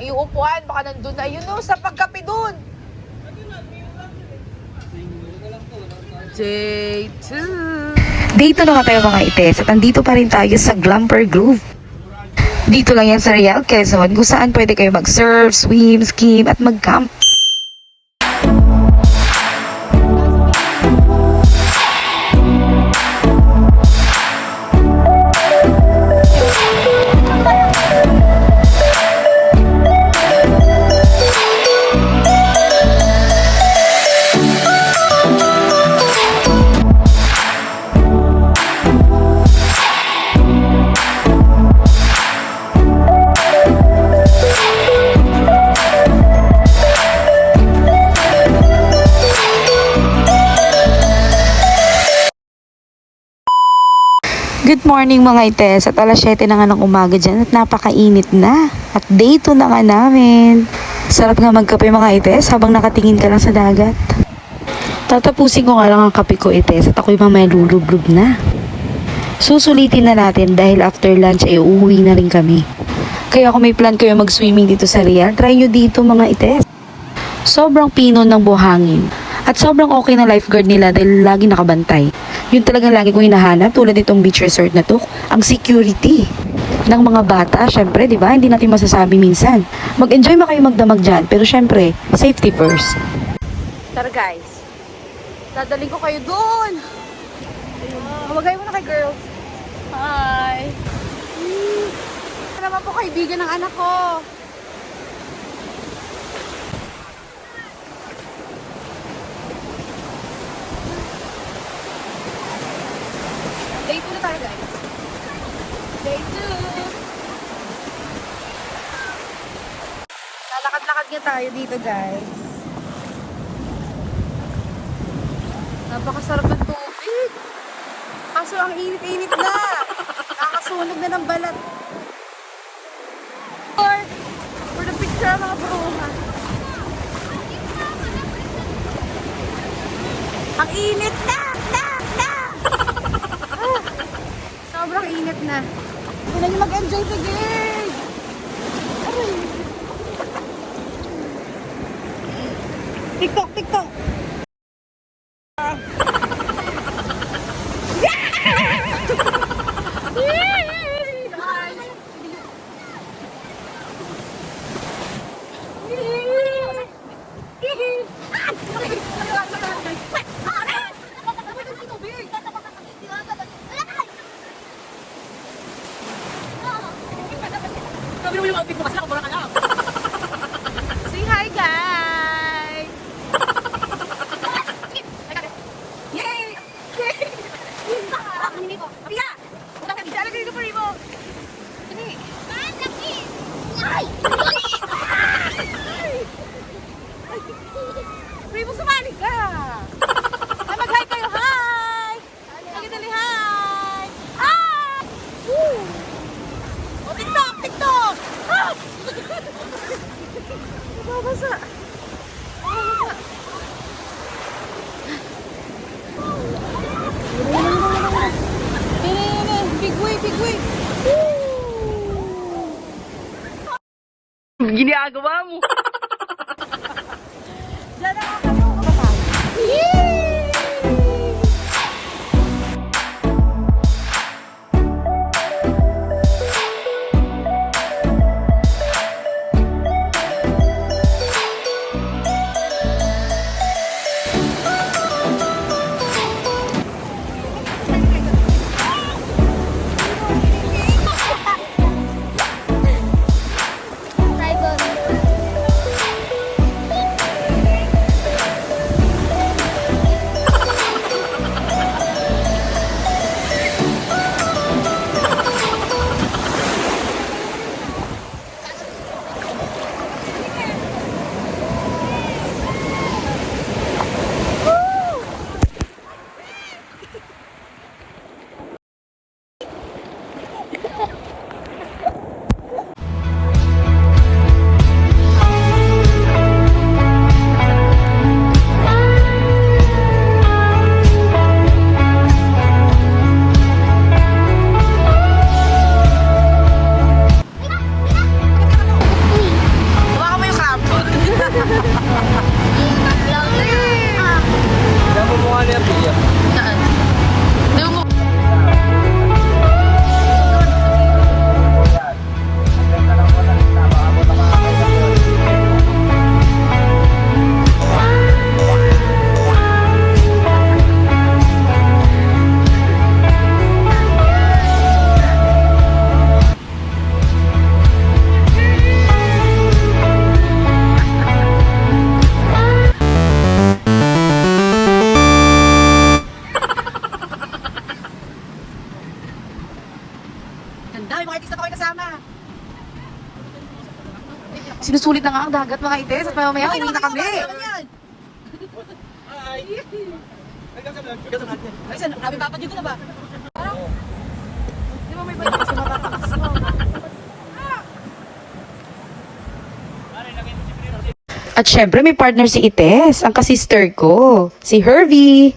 iyong upuan, baka nandun na yun o, sa pagkape dun. Day 2. Dito na nga tayo mga ites at andito pa rin tayo sa Glumper Grove. Dito lang yan sa Real Quezon kung saan pwede kayo mag-surf, swim, skim at mag-camp. Good morning mga ites at alas 7 na nga ng umaga dyan at napakainit na. At day 2 na nga namin. Sarap nga magkape mga ites habang nakatingin ka lang sa dagat. Tatapusin ko nga lang ang kape ko ites at ako'y mamaya lulublog na. Susulitin na natin dahil after lunch ay uuwi na rin kami. Kaya kung may plan kayo mag-swimming dito sa Real, try nyo dito mga ites. Sobrang pino ng buhangin. At sobrang okay na lifeguard nila dahil lagi nakabantay. Yun talagang lagi kong hinahanap tulad nitong beach resort na to, ang security ng mga bata. Syempre, di ba? Hindi natin masasabi minsan. Mag-enjoy mo kayo magdamag dyan, pero syempre, safety first. Tara guys, dadaling ko kayo doon. Mawagay mo na kay girls. Hi. Ito naman po kaibigan ng anak ko. Day 2 na tayo guys. Day 2. Lalakad-lakad nga tayo dito guys. Napakasarap ng tubig. Kaso ang init-init na. Nakakasunog na ng balat. For the picture mga bruha. Ang init na! Sobrang init na. Hindi na nyo mag-enjoy sa gig. TikTok, TikTok. Say hi guys! Yay! Pia! Lalagay ko pa rin mo! Rimo, sumali ka! Ay, mag-hi kayo! Hi! Sige, dali, hi! Hi! Woo! O, TikTok! TikTok! Ah! Nababasa! Nababasa! Big way! Big way! Ginagawa mo! Diyan na ako kayo! Ganda, may mga itis na pa kayo kasama. Sinusulit na nga ang dagat mga itis at mamaya uwi na kami. Ay, saan? Grabe dapat dito na ba? Di ba may balik kasi matatakas mo? At syempre may partner si Ites, ang kasister ko, si Hervey.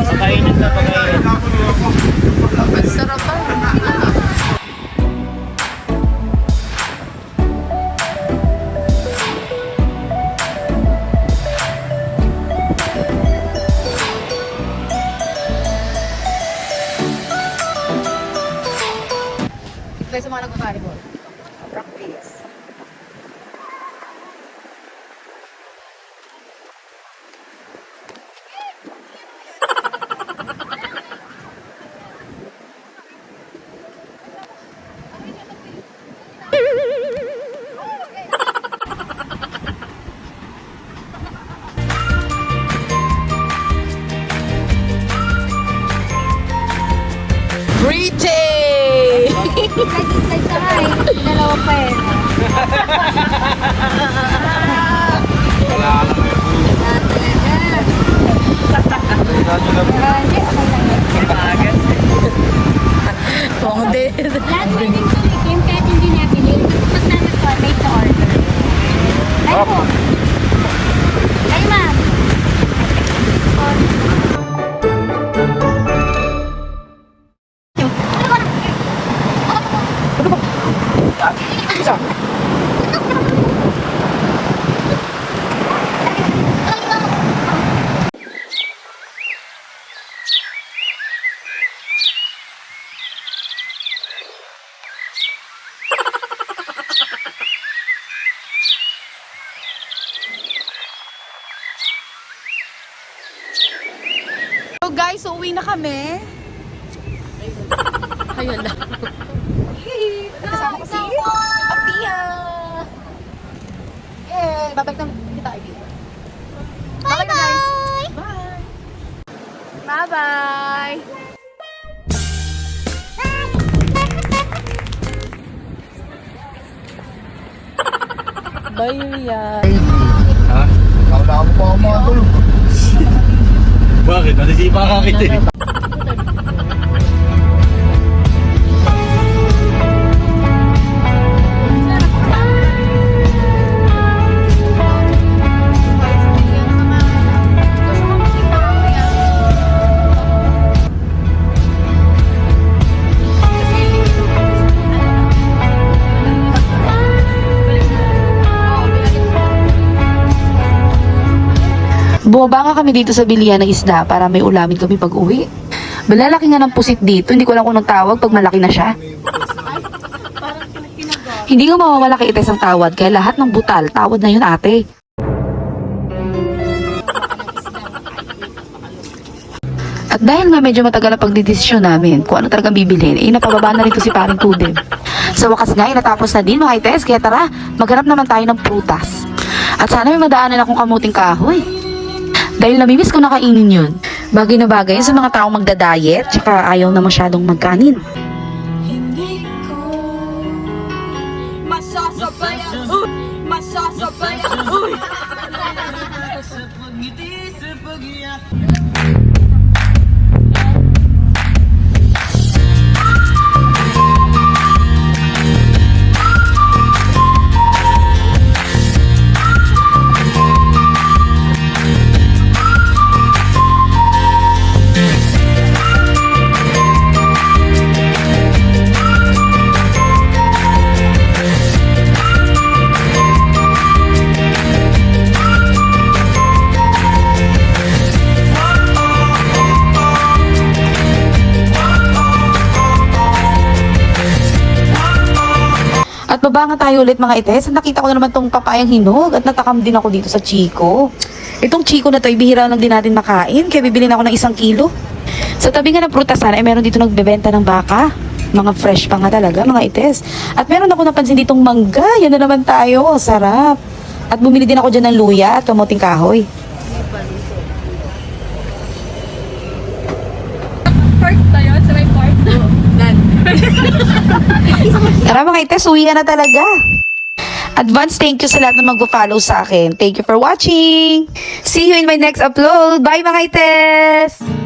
Pakainit na pakainit. Ang sarap pa. Ito sa mga nag-volleyball. Practice. Pretty! Slice na nga eh. Dalawang pa eh. Pong din. Lahat pwedeng tumikim kahit hindi nabili. Pag naman made to order. Ay po. Ay ma'am. So guys, uwi na kami. Ayun lang. Kasama ko si Apia. Yeah, babalik na kita again. Bye guys. Bye. Bye-bye. Bye, Yuya. Ha? Nakakapa ako mga tulog. Bakit? Nasisipa ka kita eh. Bumaba nga kami dito sa bilihan ng isda para may ulamin kami pag uwi. Malalaki nga ng pusit dito, hindi ko lang kung nang tawag pag malaki na siya. Hindi nga mawawala kay Ites ang tawad, kaya lahat ng butal, tawad na yun ate. At dahil nga medyo matagal ang pagdidesisyon namin kung ano talagang bibilhin, napababa na rin to si paring Tudem. Sa wakas nga, natapos na din mga Ites, kaya tara, maghanap naman tayo ng prutas. At sana may madaanan akong kamuting kahoy. Dahil namimiss ko na kainin yun. Bagay na bagay yun sa mga taong magda-diet, tsaka ayaw na masyadong magkanin. At baba nga tayo ulit mga ites. At nakita ko na naman tong papayang hinog at natakam din ako dito sa Chico. Itong Chico na to, ibihira lang din natin makain. Kaya bibili na ako ng 1 kilo. Sa tabi nga ng prutasan ay meron dito nagbebenta ng baka. Mga fresh pa nga talaga mga ites. At meron ako napansin ditong mangga. Yan na naman tayo. Sarap. At bumili din ako dyan ng luya at kamuting kahoy. Park tayo sa may park. Tara mga ites, uwian na talaga. Advance thank you sa lahat na mag-follow sa akin. Thank you for watching. See you in my next upload. Bye mga ites!